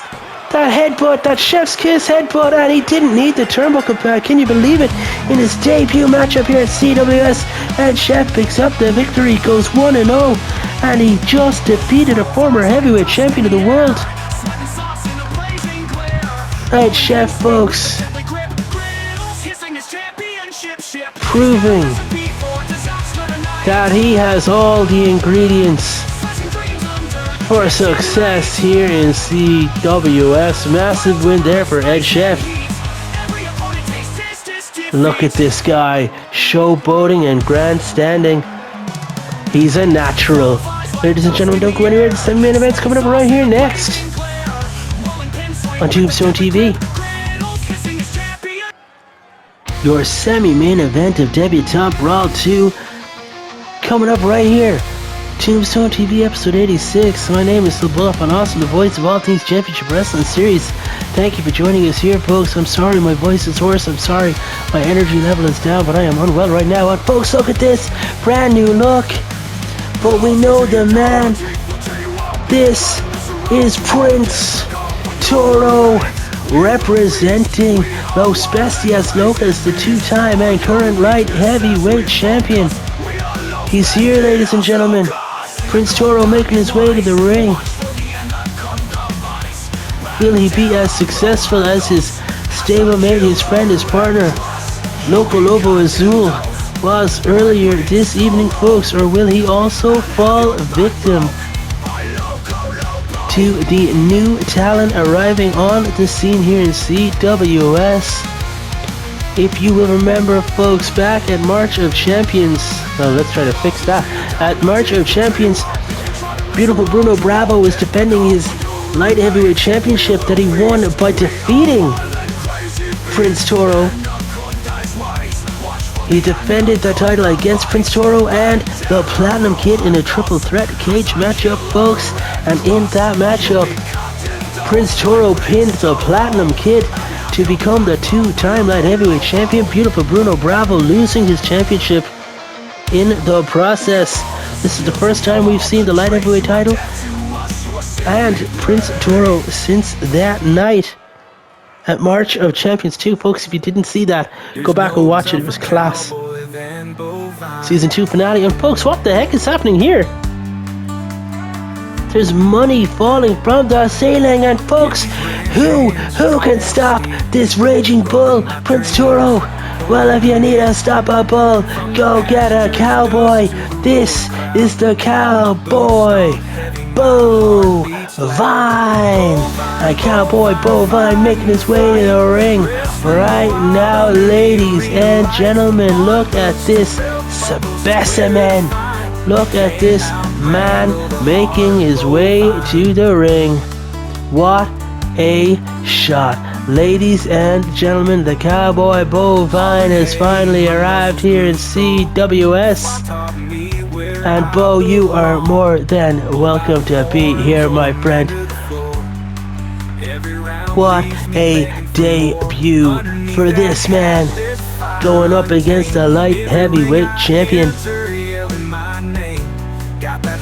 That headbutt, that Chef's Kiss headbutt, and he didn't need the turnbuckle pad. Can you believe it? In his debut matchup here at CWS, Ed Chef picks up the victory, goes 1-0, and he just defeated a former heavyweight champion of the world. Ed Chef, folks, proving that he has all the ingredients for success here in CWS. Massive win there for Ed Chef. Look at this guy, showboating and grandstanding. He's a natural. Ladies and gentlemen, don't go anywhere. The 7 main event's coming up right here next on Tombstone TV. Your semi-main event of Debutante Brawl 2 coming up right here. Tombstone TV episode 86. My name is Phil Bullock, and also the voice of All Things Championship Wrestling Series. Thank you for joining us here, folks. I'm sorry my voice is hoarse. I'm sorry my energy level is down, but I am unwell right now. And folks, look at this brand new look. But we know the man. This is Prince Toro, representing Los Bestias Locas, the two-time and current light heavyweight champion. He's here, ladies and gentlemen. Prince Toro making his way to the ring. Will he be as successful as his stablemate, his friend, his partner, Loco Lobo Azul was earlier this evening, folks? Or will he also fall victim to the new talent arriving on the scene here in CWS? If you will remember, folks, back at March of Champions, let's try to fix that. At March of Champions, beautiful Bruno Bravo was defending his light heavyweight championship that he won by defeating Prince Toro. He defended the title against Prince Toro and the Platinum Kid in a triple threat cage matchup, folks. And in that matchup, Prince Toro pinned the Platinum Kid to become the two-time light heavyweight champion. Beautiful Bruno Bravo losing his championship in the process. This is the first time we've seen the light heavyweight title and Prince Toro since that night at March of Champions 2. Folks, if you didn't see that, go back and watch it. It was class. Season 2 finale. And folks, what the heck is happening here? There's money falling from the ceiling, and folks, who can stop this raging bull, Prince Toro? Well, if you need to stop a bull, go get a cowboy. This is the Cowboy Bovine. A Cowboy Bovine making his way to the ring right now, ladies and gentlemen. Look at this specimen. Look at this man making his way to the ring. What a shot. Ladies and gentlemen, the Cowboy Bovine has finally arrived here in CWS. And Bo, you are more than welcome to be here, my friend. What a debut for this man, going up against a light heavyweight champion.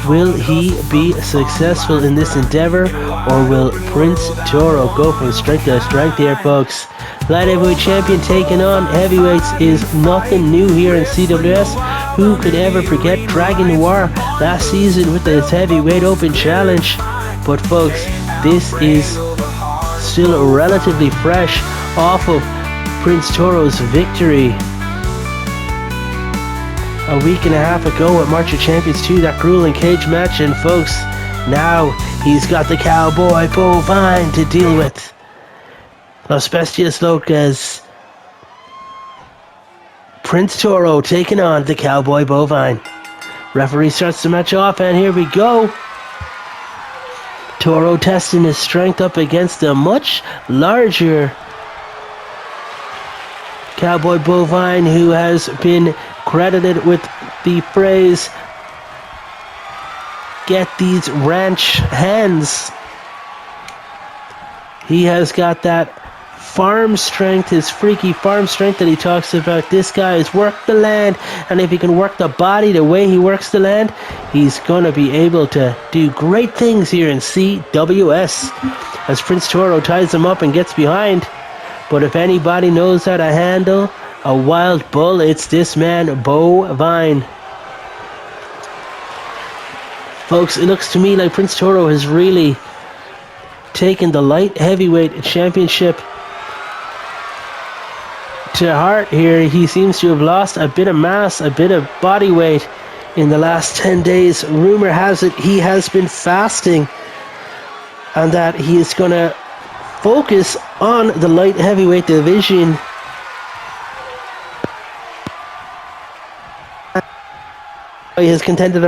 Will he be successful in this endeavor, or will Prince Toro go from strength to strength here, folks? Light heavyweight champion taking on heavyweights is nothing new here in CWS. Who could ever forget Dragon Noir last season with his heavyweight open challenge? But folks, this is still relatively fresh off of Prince Toro's victory a week and a half ago at March of Champions 2, that grueling cage match. And folks, now he's got the Cowboy Bovine to deal with. Los Bestias Locas, Prince Toro taking on the Cowboy Bovine. Referee starts the match off, and here we go. Toro testing his strength up against a much larger Cowboy Bovine, who has been credited with the phrase, "Get these ranch hands." He has got that farm strength, his freaky farm strength that he talks about. This guy has worked the land, and if he can work the body the way he works the land, he's going to be able to do great things here in CWS. As Prince Toro ties him up and gets behind. But if anybody knows how to handle a wild bull, it's this man, Bovine. Folks, it looks to me like Prince Toro has really taken the light heavyweight championship to heart here. He seems to have lost a bit of mass, a bit of body weight in the last 10 days. Rumor has it he has been fasting, and that he is going to focus on the light heavyweight division He has contended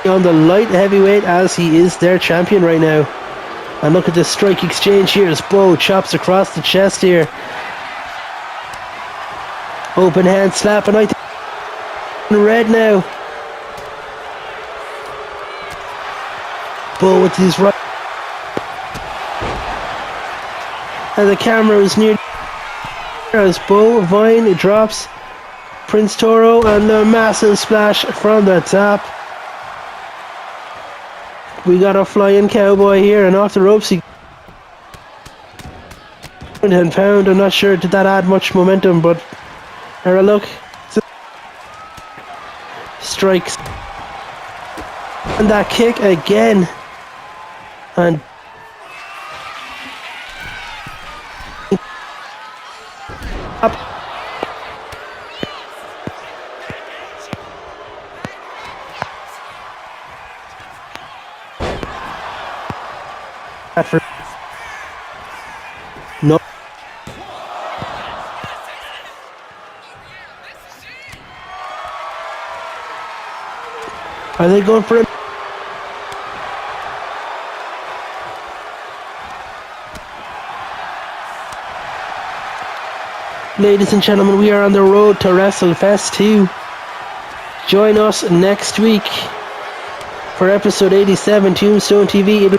on the light heavyweight as he is their champion right now. And look at this strike exchange here as Bo chops across the chest here. Open hand slap, and I think red now. Bo with his right. And the camera is near as Bo Vine drops Prince Toro, and a massive splash from the top. We got a flying cowboy here, and off the ropes he 10 pound. I'm not sure did that add much momentum, but have a look. Strikes. And that kick again. And up. No. Are they going for it? Ladies and gentlemen, we are on the road to Wrestlefest 2. Join us next week for episode 87, Tombstone TV.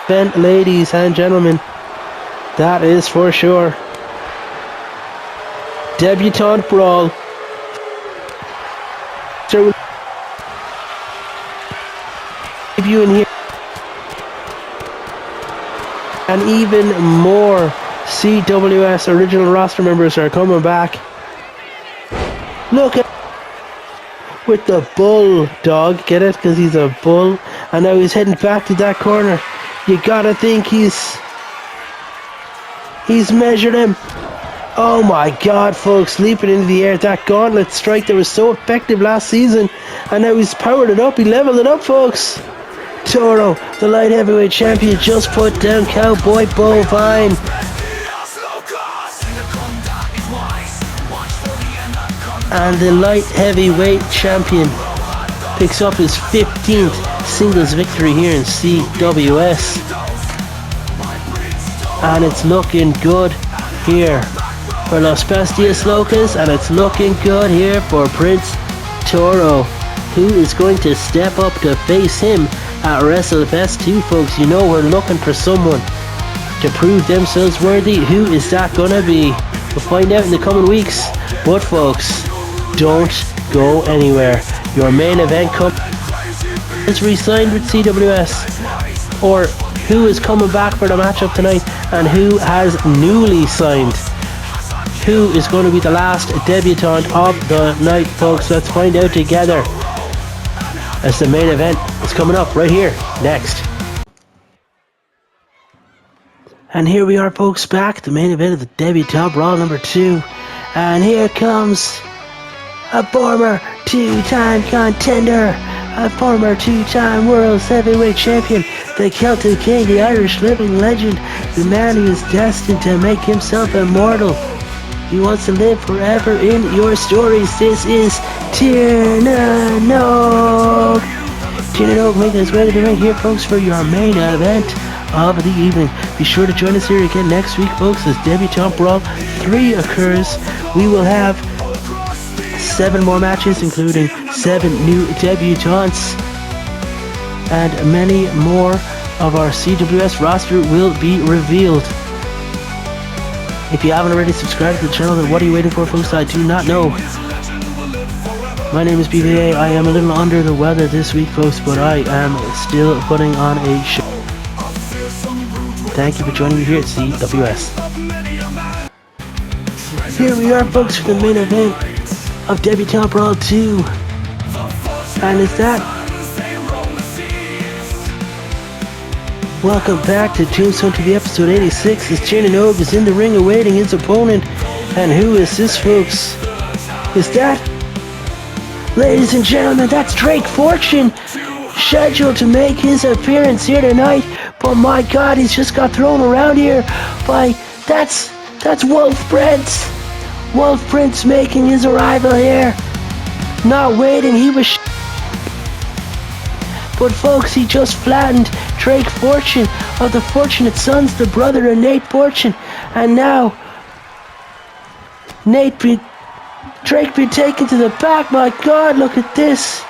Event, ladies and gentlemen, that is for sure. Debutante Brawl. So you in here, and even more CWS original roster members are coming back. Look at with the bulldog, get it? Because he's a bull, and now he's heading back to that corner. You gotta think he's measured him. Oh my God, folks, leaping into the air. That gauntlet strike that was so effective last season, and now he's powered it up. He leveled it up, folks. Toro, the light heavyweight champion, just put down Cowboy Bovine. And the light heavyweight champion picks up his 15th singles victory here in CWS. And it's looking good here for Los Bestias Locas, and it's looking good here for Prince Toro, who is going to step up to face him at Wrestlefest 2, folks. You know we're looking for someone to prove themselves worthy. Who is that gonna be? We'll find out in the coming weeks. But folks, don't go anywhere. Your main event is re-signed with CWS, or who is coming back for the matchup tonight, and who has newly signed. Who is going to be the last debutant of the night, folks? Let's find out together as the main event is coming up right here next. And here we are, folks, back, the main event of the Debutante Brawl number 2. And here comes a former two-time contender, a former two-time World Heavyweight Champion, the Celtic King, the Irish living legend, the man who is destined to make himself immortal. He wants to live forever in your stories. This is Tiernan Og. Tiernan Og making his way to the ring here, folks, for your main event of the evening. Be sure to join us here again next week, folks, as Debutante Brawl 3 occurs. We will have 7 more matches, including 7 new debutants, and many more of our CWS roster will be revealed. If you haven't already subscribed to the channel, then what are you waiting for, folks? I do not know. My name is BVA. I am a little under the weather this week, folks, but I am still putting on a show. Thank you for joining me here at CWS. Here we are, folks, for the main event of Debutante Brawl 2. And it's that. Welcome back to Tombstone TV episode 86, as Tiernan Og is in the ring awaiting his opponent. And who is this, folks? Is that, ladies and gentlemen, that's Drake Fortune, scheduled to make his appearance here tonight. But my God, he's just got thrown around here by, that's That's Wolf Prince. Wolf Prince making his arrival here. Not waiting, he was but folks, he just flattened Drake Fortune of the Fortunate Sons, the brother of Nate Fortune. And now, Drake being taken to the back. My God, look at this.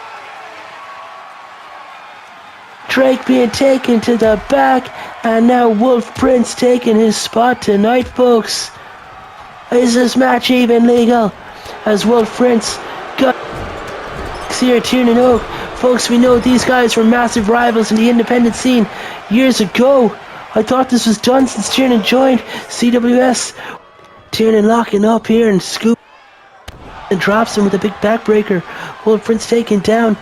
Drake being taken to the back. And now Wolf Prince taking his spot tonight, folks. Is this match even legal? As Wolf Prince got here at Tiernan Oak. Folks, we know these guys were massive rivals in the independent scene years ago. I thought this was done since Tiernan joined CWS. Tiernan locking up here and scoop and drops him with a big backbreaker. Wolf Prince taken down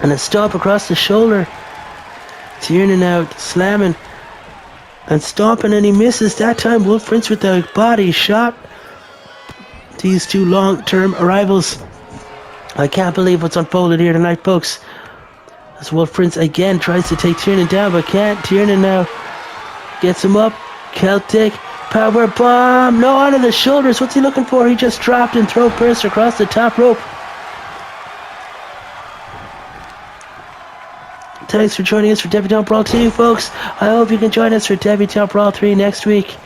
and a stomp across the shoulder. Tiernan out slamming and stomping, and he misses that time. Wolf Prince with the body shot. These two long-term rivals. I can't believe what's unfolded here tonight, folks. As Wolf Prince again tries to take Tiernan down, but can't. Tiernan now gets him up. Celtic power bomb. No, onto the shoulders. What's he looking for? He just dropped and throw burst across the top rope. Thanks for joining us for Debutante Brawl 2, folks. I hope you can join us for Debutante Brawl 3 next week.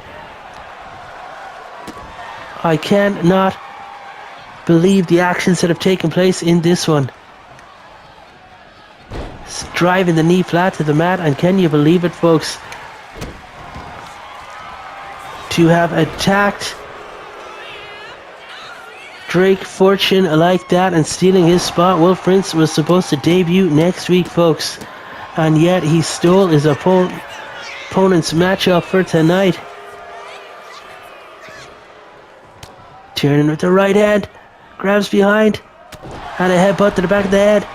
I cannot believe the actions that have taken place in this one. Driving the knee flat to the mat, and can you believe it, folks? To have attacked Drake Fortune like that and stealing his spot. Wolf Prince was supposed to debut next week, folks, and yet he stole his opponent's matchup for tonight. Tiernan with the right hand. Grabs behind, and a headbutt to the back of the head.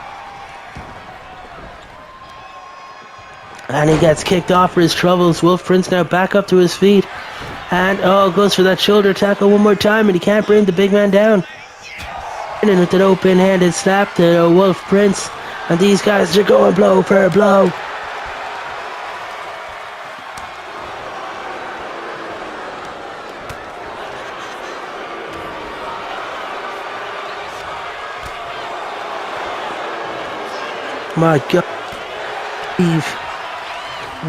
And he gets kicked off for his troubles. Wolf Prince now back up to his feet. And goes for that shoulder tackle one more time, and he can't bring the big man down. And with an open-handed slap to Wolf Prince. And these guys are going blow for blow. My God,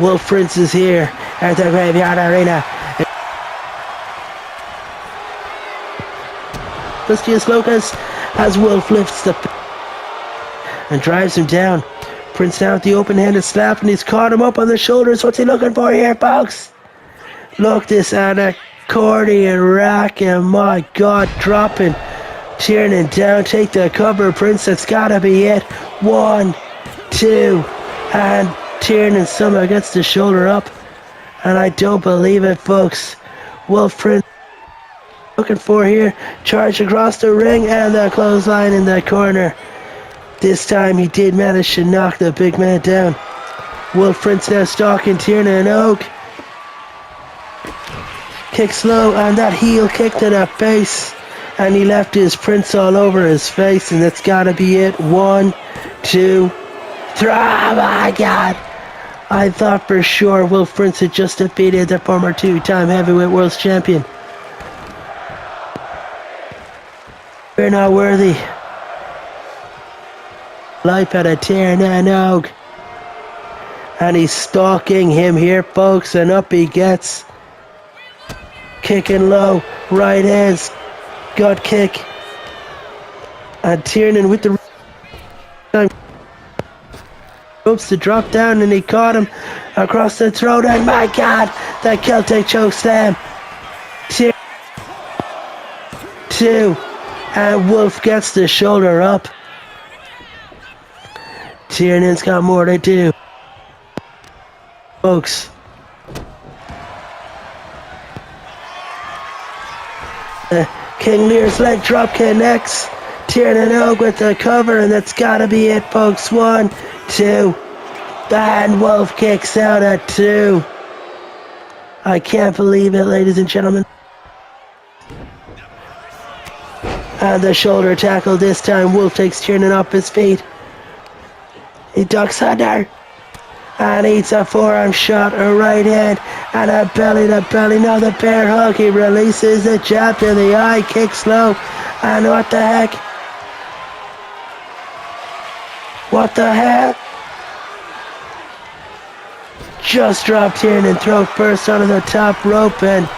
Wolf Prince is here at the Graveyard Arena. Lustius Locus as Wolf lifts the and drives him down. Prince now with the open-handed slap, and he's caught him up on the shoulders. What's he looking for here, folks? Look, this accordion rack, and my God, dropping Tiernan down. Take the cover, Prince. That's gotta be it. 1, 2, and Tiernan somehow gets the shoulder up, and I don't believe it, folks. Wolf Prince looking for here, charge across the ring, and the clothesline in the corner. This time he did manage to knock the big man down. Wolf Prince now stalking Tiernan Oak. Kicks low, and that heel kick to the face, and he left his Prince all over his face, and that's gotta be it. 1, 2, 3. Oh my God! I thought for sure Wolf Prince had just defeated the former 2-time heavyweight world champion. We're not worthy. Life at a Tiernan Oak. And he's stalking him here, folks, and up he gets. Kicking low, right hands, gut kick. And Tiernan with the ropes to drop down, and he caught him across the throat, and my God, that Celtic choke slam. 2, and Wolf gets the shoulder up. Tiernan's got more to do, folks. King Lear's leg drop connects. Tiernan Oak with the cover, and that's gotta be it, folks. 1, 2, and Wolf kicks out at 2. I can't believe it, ladies and gentlemen. And the shoulder tackle this time. Wolf takes Tiernan off his feet. He ducks under. and eats a forearm shot, a right hand, and a belly to belly. Now the bear hug. He releases the jab to the eye, kicks low, and what the heck? What the hell? Just dropped in and throat burst onto the top rope, and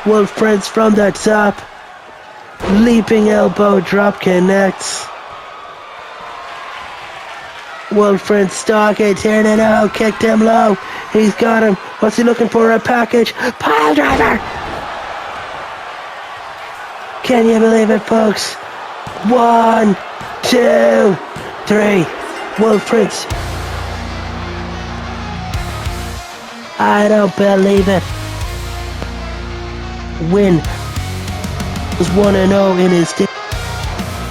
Wolf Prince from the top. Leaping elbow drop connects. Wolf Prince stalking, turning out, kicked him low. He's got him. What's he looking for? A package. Pile driver! Can you believe it, folks? 1, 2, 3. Wolf Prince. I don't believe it. Win was 1-0 in his team.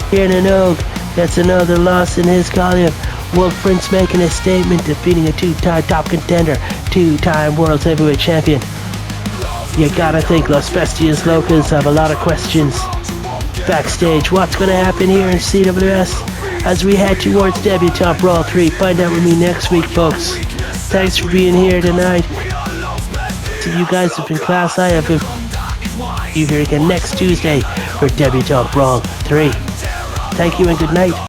Here in Oak, that's another loss in his column. Wolf Prince making a statement, defeating a two-time top contender, two-time world heavyweight champion. You gotta think Los Bestias Locas have a lot of questions. Backstage, what's gonna happen here in CWS as we head towards Debutante Brawl 3? Find out with me next week, folks. Thanks for being here tonight. So you guys have been class. I have been. You here again next Tuesday for Debutante Brawl 3. Thank you and good night.